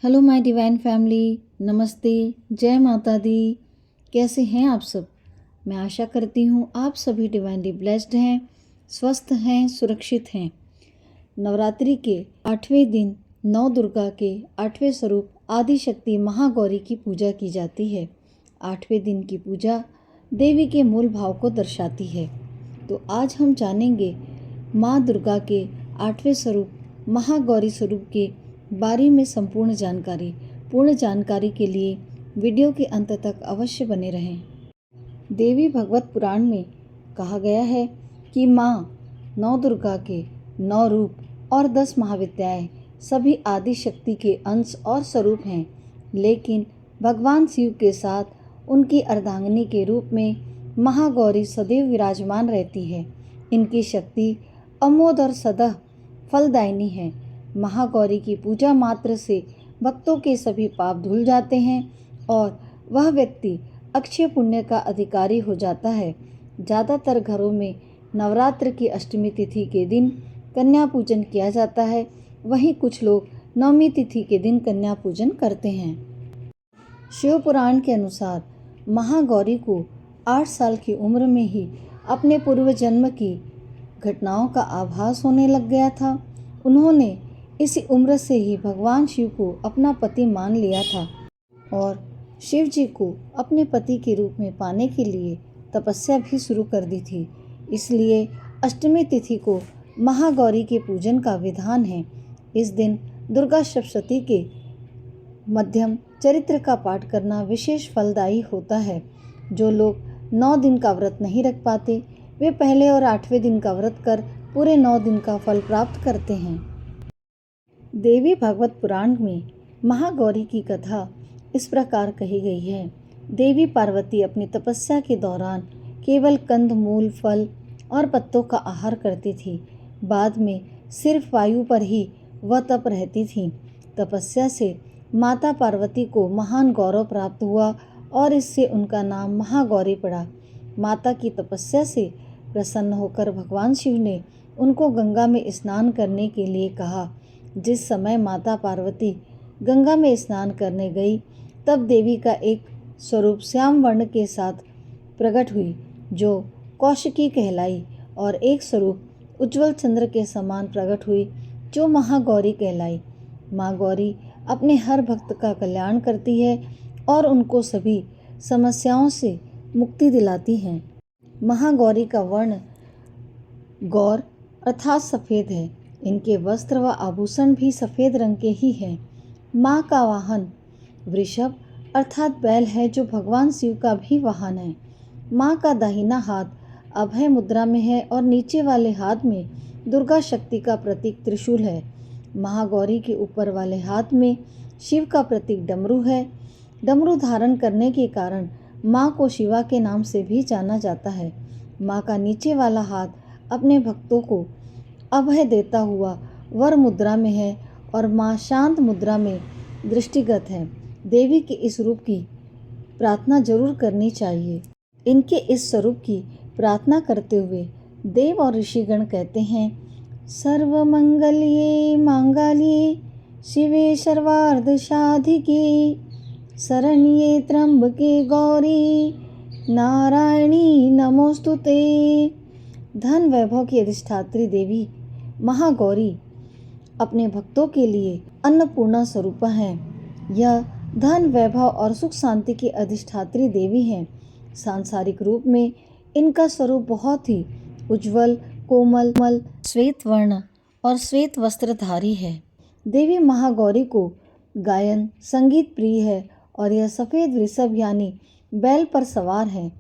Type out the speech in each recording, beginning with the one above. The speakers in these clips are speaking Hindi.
हेलो माय डिवाइन फैमिली, नमस्ते, जय माता दी। कैसे हैं आप सब? मैं आशा करती हूँ आप सभी डिवाइनली ब्लेस्ड हैं, स्वस्थ हैं, सुरक्षित हैं। नवरात्रि के 8वें दिन नौ दुर्गा के 8वें स्वरूप आदि शक्ति महागौरी की पूजा की जाती है। 8वें दिन की पूजा देवी के मूल भाव को दर्शाती है। तो आज हम जानेंगे माँ दुर्गा के 8वें स्वरूप महागौरी स्वरूप के बारे में संपूर्ण जानकारी। पूर्ण जानकारी के लिए वीडियो के अंत तक अवश्य बने रहें। देवी भगवत पुराण में कहा गया है कि माँ नौ दुर्गा के 9 रूप और 10 महाविद्याएं सभी आदि शक्ति के अंश और स्वरूप हैं, लेकिन भगवान शिव के साथ उनकी अर्धांगिनी के रूप में महागौरी सदैव विराजमान रहती है। इनकी शक्ति अमोघ और सदा फलदायिनी है। महागौरी की पूजा मात्र से भक्तों के सभी पाप धुल जाते हैं और वह व्यक्ति अक्षय पुण्य का अधिकारी हो जाता है। ज़्यादातर घरों में नवरात्र की अष्टमी तिथि के दिन कन्या पूजन किया जाता है, वहीं कुछ लोग नवमी तिथि के दिन कन्या पूजन करते हैं। शिव पुराण के अनुसार महागौरी को 8 साल की उम्र में ही अपने पूर्व जन्म की घटनाओं का आभास होने लग गया था। उन्होंने इसी उम्र से ही भगवान शिव को अपना पति मान लिया था और शिव जी को अपने पति के रूप में पाने के लिए तपस्या भी शुरू कर दी थी। इसलिए अष्टमी तिथि को महागौरी के पूजन का विधान है। इस दिन दुर्गा सप्तशती के मध्यम चरित्र का पाठ करना विशेष फलदायी होता है। जो लोग 9 दिन का व्रत नहीं रख पाते, वे पहले और 8वें दिन का व्रत कर पूरे 9 दिन का फल प्राप्त करते हैं। देवी भागवत पुराण में महागौरी की कथा इस प्रकार कही गई है। देवी पार्वती अपनी तपस्या के दौरान केवल कंद मूल, फल और पत्तों का आहार करती थी। बाद में सिर्फ वायु पर ही वह तप रहती थी। तपस्या से माता पार्वती को महान गौरव प्राप्त हुआ और इससे उनका नाम महागौरी पड़ा। माता की तपस्या से प्रसन्न होकर भगवान शिव ने उनको गंगा में स्नान करने के लिए कहा। जिस समय माता पार्वती गंगा में स्नान करने गई, तब देवी का एक स्वरूप श्याम वर्ण के साथ प्रकट हुई, जो कौशिकी कहलाई, और एक स्वरूप उज्जवल चंद्र के समान प्रकट हुई, जो महागौरी कहलाई। माँ गौरी अपने हर भक्त का कल्याण करती है और उनको सभी समस्याओं से मुक्ति दिलाती हैं। महागौरी का वर्ण गौर अर्थात सफ़ेद है। इनके वस्त्र व आभूषण भी सफ़ेद रंग के ही हैं। माँ का वाहन वृषभ अर्थात बैल है, जो भगवान शिव का भी वाहन है। माँ का दाहिना हाथ अभय मुद्रा में है और नीचे वाले हाथ में दुर्गा शक्ति का प्रतीक त्रिशूल है। महागौरी के ऊपर वाले हाथ में शिव का प्रतीक डमरू है। डमरू धारण करने के कारण माँ को शिवा के नाम से भी जाना जाता है। माँ का नीचे वाला हाथ अपने भक्तों को अभय देता हुआ वर मुद्रा में है और माँ शांत मुद्रा में दृष्टिगत है। देवी के इस रूप की प्रार्थना जरूर करनी चाहिए। इनके इस स्वरूप की प्रार्थना करते हुए देव और ऋषिगण कहते हैं, सर्वमंगल्ये मांगल्ये शिवे सर्वार्थ साधिके शरण्ये त्र्यंबके गौरी नारायणी नमोस्तुते। धन वैभव की अधिष्ठात्री देवी महागौरी अपने भक्तों के लिए अन्नपूर्णा स्वरूपा है। यह धन, वैभव और सुख शांति की अधिष्ठात्री देवी हैं। सांसारिक रूप में इनका स्वरूप बहुत ही उज्जवल, कोमल, श्वेत वर्ण और श्वेत वस्त्रधारी है। देवी महागौरी को गायन संगीत प्रिय है और यह सफ़ेद वृषभ यानी बैल पर सवार है।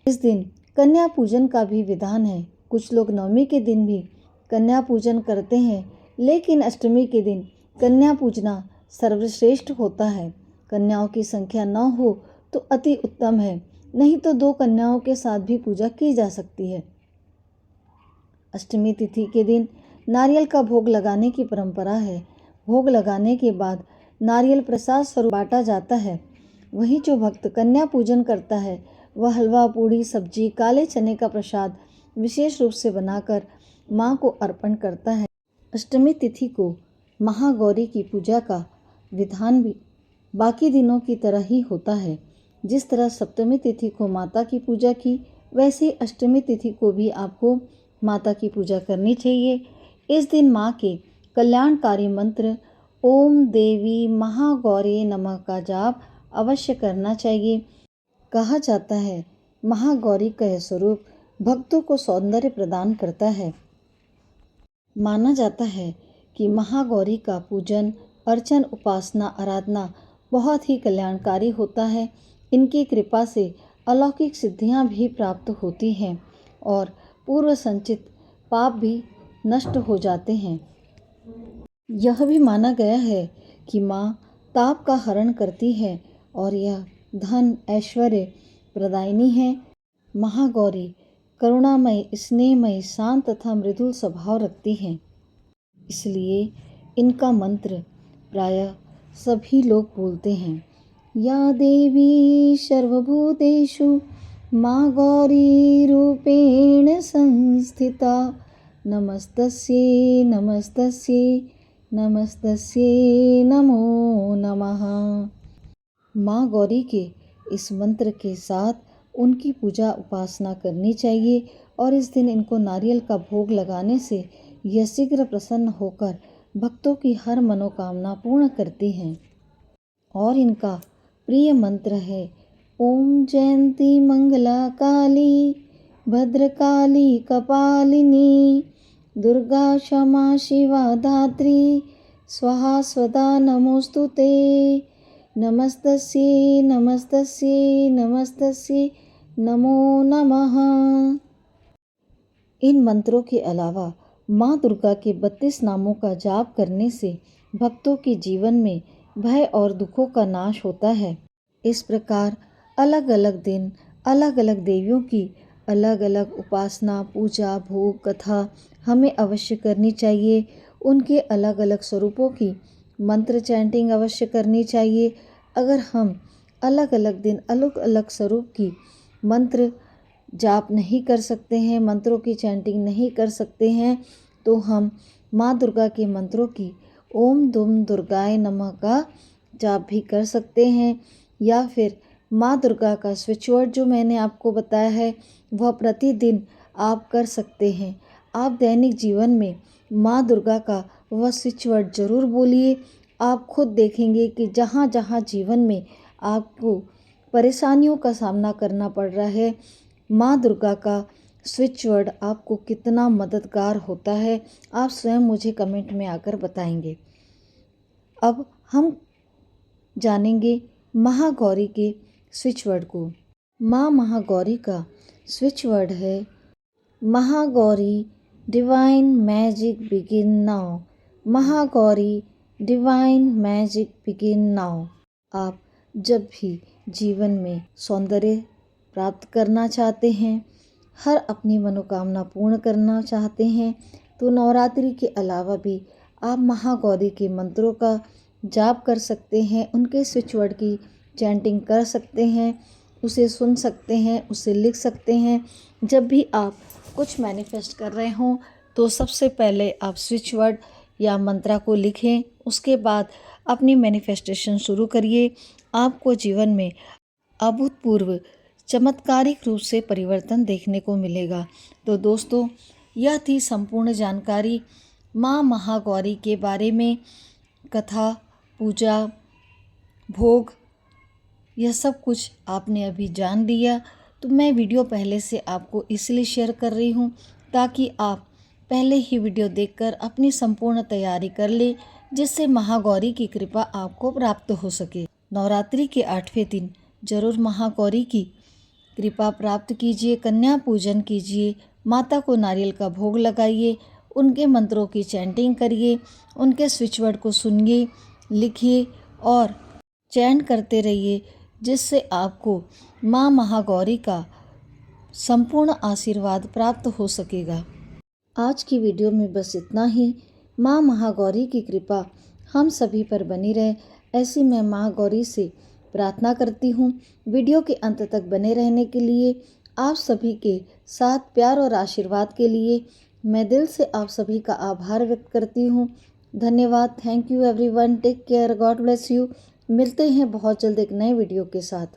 इस दिन कन्या पूजन का भी विधान है। कुछ लोग नवमी के दिन भी कन्या पूजन करते हैं, लेकिन अष्टमी के दिन कन्या पूजना सर्वश्रेष्ठ होता है। कन्याओं की संख्या 9 हो तो अति उत्तम है, नहीं तो 2 कन्याओं के साथ भी पूजा की जा सकती है। अष्टमी तिथि के दिन नारियल का भोग लगाने की परंपरा है। भोग लगाने के बाद नारियल प्रसाद स्वरूप बांटा जाता है। वहीं जो भक्त कन्या पूजन करता है, वह हलवा, पूड़ी, सब्जी, काले चने का प्रसाद विशेष रूप से बनाकर माँ को अर्पण करता है। अष्टमी तिथि को महागौरी की पूजा का विधान भी बाकी दिनों की तरह ही होता है। जिस तरह सप्तमी तिथि को माता की पूजा की, वैसे अष्टमी तिथि को भी आपको माता की पूजा करनी चाहिए। इस दिन माँ के कल्याणकारी मंत्र ओम देवी महागौरी नमः का जाप अवश्य करना चाहिए। कहा जाता है महागौरी का यह स्वरूप भक्तों को सौंदर्य प्रदान करता है। माना जाता है कि महागौरी का पूजन, अर्चन, उपासना, आराधना बहुत ही कल्याणकारी होता है। इनकी कृपा से अलौकिक सिद्धियां भी प्राप्त होती हैं और पूर्व संचित पाप भी नष्ट हो जाते हैं। यह भी माना गया है कि माँ ताप का हरण करती है और यह धन ऐश्वर्य प्रदायिनी है। महागौरी करुणामयी, स्नेहमयी, शांत तथा मृदुल स्वभाव रखती हैं। इसलिए इनका मंत्र प्रायः सभी लोग बोलते हैं। या देवी सर्वभूतेषु माँ गौरी रूपेण संस्थिता नमस्तस्यै नमस्तस्यै नमस्तस्यै नमो नमः। माँ गौरी के इस मंत्र के साथ उनकी पूजा उपासना करनी चाहिए और इस दिन इनको नारियल का भोग लगाने से यह शीघ्र प्रसन्न होकर भक्तों की हर मनोकामना पूर्ण करती हैं। और इनका प्रिय मंत्र है ओम जयंती मंगला काली भद्रकाली कपालिनी दुर्गा क्षमा शिवा धात्री स्वाहा स्वधा नमोस्तुते नमस्तस्यै नमस्तस्यै नमस्तस्यै नमो नमः। इन मंत्रों के अलावा माँ दुर्गा के 32 नामों का जाप करने से भक्तों के जीवन में भय और दुखों का नाश होता है। इस प्रकार अलग अलग दिन अलग अलग देवियों की अलग अलग उपासना, पूजा, भोग, कथा हमें अवश्य करनी चाहिए। उनके अलग अलग स्वरूपों की मंत्र चैंटिंग अवश्य करनी चाहिए। अगर हम अलग अलग दिन अलग अलग स्वरूप की मंत्र जाप नहीं कर सकते हैं, मंत्रों की चैंटिंग नहीं कर सकते हैं, तो हम माँ दुर्गा के मंत्रों की ओम दुम दुर्गाय नमः का जाप भी कर सकते हैं। या फिर माँ दुर्गा का स्विच वर्ड जो मैंने आपको बताया है वह प्रतिदिन आप कर सकते हैं। आप दैनिक जीवन में माँ दुर्गा का वह स्विच वर्ड जरूर बोलिए। आप खुद देखेंगे कि जहाँ जहाँ जीवन में आपको परेशानियों का सामना करना पड़ रहा है, माँ दुर्गा का स्विच वर्ड आपको कितना मददगार होता है। आप स्वयं मुझे कमेंट में आकर बताएंगे। अब हम जानेंगे महागौरी के स्विच वर्ड को। माँ महागौरी का स्विच वर्ड है Mahagauri divine magic begin now. Mahagauri divine magic begin now. आप जब भी जीवन में सौंदर्य प्राप्त करना चाहते हैं, हर अपनी मनोकामना पूर्ण करना चाहते हैं, तो नवरात्रि के अलावा भी आप महागौरी के मंत्रों का जाप कर सकते हैं। उनके स्विच वर्ड की चैंटिंग कर सकते हैं, उसे सुन सकते हैं, उसे लिख सकते हैं। जब भी आप कुछ मैनिफेस्ट कर रहे हों तो सबसे पहले आप स्विच वर्ड या मंत्रा को लिखें, उसके बाद अपनी मैनिफेस्टेशन शुरू करिए। आपको जीवन में अभूतपूर्व चमत्कारिक रूप से परिवर्तन देखने को मिलेगा। तो दोस्तों, यह थी संपूर्ण जानकारी माँ महागौरी के बारे में। कथा, पूजा, भोग, यह सब कुछ आपने अभी जान लिया। तो मैं वीडियो पहले से आपको इसलिए शेयर कर रही हूँ ताकि आप पहले ही वीडियो देखकर अपनी संपूर्ण तैयारी कर ले, जिससे महागौरी की कृपा आपको प्राप्त हो सके। नवरात्रि के 8वें दिन जरूर महागौरी की कृपा प्राप्त कीजिए, कन्या पूजन कीजिए, माता को नारियल का भोग लगाइए, उनके मंत्रों की चैंटिंग करिए, उनके स्विच वर्ड को सुनिए, लिखिए और चैंट करते रहिए, जिससे आपको माँ महागौरी का संपूर्ण आशीर्वाद प्राप्त हो सकेगा। आज की वीडियो में बस इतना ही। माँ महागौरी की कृपा हम सभी पर बनी रहे, ऐसी मैं माँ गौरी से प्रार्थना करती हूँ। वीडियो के अंत तक बने रहने के लिए, आप सभी के साथ प्यार और आशीर्वाद के लिए मैं दिल से आप सभी का आभार व्यक्त करती हूँ। धन्यवाद। Thank you everyone. Take care. God bless you. मिलते हैं बहुत जल्द एक नए वीडियो के साथ।